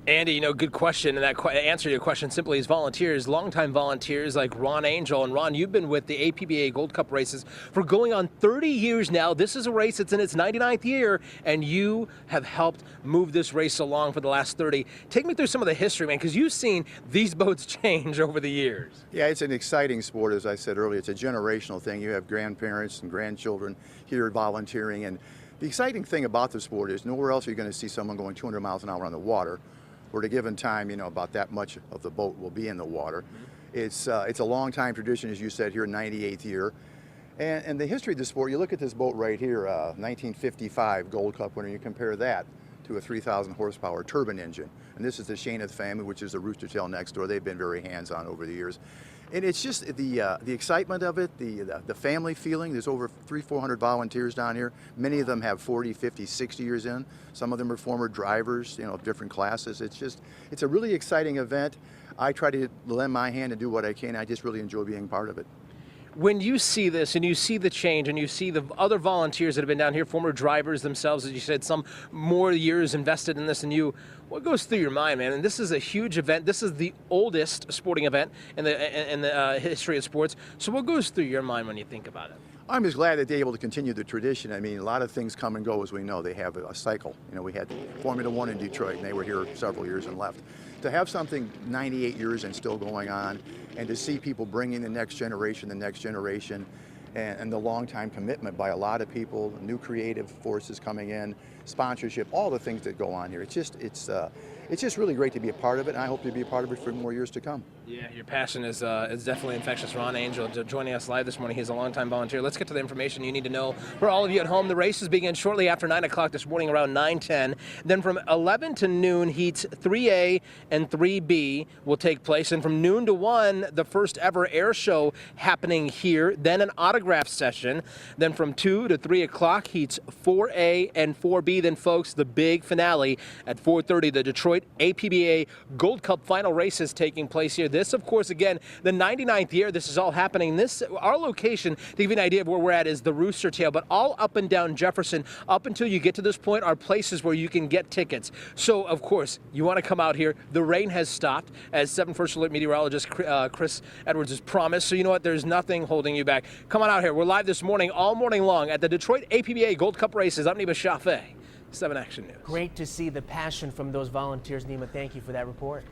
Andy, good question. And that answer to your question simply is volunteers, longtime volunteers like Ron Angel. And Ron, you've been with the APBA Gold Cup races for going on 30 years now. This is a race that's in its 99th year, and you have helped move this race along for the last 30. Take me through some of the history, man, because you've seen these boats change over the years. Yeah, it's an exciting sport, as I said earlier. It's a generational thing. You have grandparents and grandchildren here volunteering. And the exciting thing about the sport is nowhere else are you going to see someone going 200 miles an hour on the water. Or at a given time, about that much of the boat will be in the water. It's a long time tradition, as you said, here, 98th year. And the history of the sport, you look at this boat right here, 1955 Gold Cup winner, you compare that to a 3,000 horsepower turbine engine. And this is the Shayneth family, which is the rooster tail next door. They've been very hands-on over the years. And it's just the excitement of it, the family feeling. There's over 400 volunteers down here. Many of them have 40, 50, 60 years in. Some of them are former drivers, of different classes. It's a really exciting event. I try to lend my hand and do what I can. I just really enjoy being part of it. When you see this and you see the change and you see the other volunteers that have been down here, former drivers themselves, as you said, some more years invested in this than you, what goes through your mind, man? And this is a huge event. This is the oldest sporting event in the history of sports. So what goes through your mind when you think about it? I'm just glad that they're able to continue the tradition. I mean, a lot of things come and go, as we know. They have a cycle. We had Formula One in Detroit, and they were here several years and left. To have something 98 years and still going on, and to see people bringing the next generation, and the long-time commitment by a lot of people, new creative forces coming in, sponsorship, all the things that go on here. It's just really great to be a part of it, and I hope to be a part of it for more years to come. Yeah, your passion is definitely infectious. Ron Angel joining us live this morning. He's a longtime volunteer. Let's get to the information you need to know for all of you at home. The races begin shortly after 9 o'clock this morning, around 9:10. Then from 11 to noon, heats 3A and 3B will take place. And from noon to 1, the first ever air show happening here. Then an autograph session. Then from 2 to 3 o'clock, heats 4A and 4B. Then, folks, the big finale at 4:30, the Detroit APBA Gold Cup final races taking place here. This, of course, again, the 99th year this is all happening. Our location, to give you an idea of where we're at, is the Rooster Tail, but all up and down Jefferson, up until you get to this point, are places where you can get tickets. So, of course, you want to come out here. The rain has stopped, as 7 First Alert meteorologist Chris Edwards has promised. So, you know what? There's nothing holding you back. Come on out here. We're live this morning, all morning long, at the Detroit APBA Gold Cup races. I'm Nima Shafee, 7 Action News. Great to see the passion from those volunteers, Nima. Thank you for that report.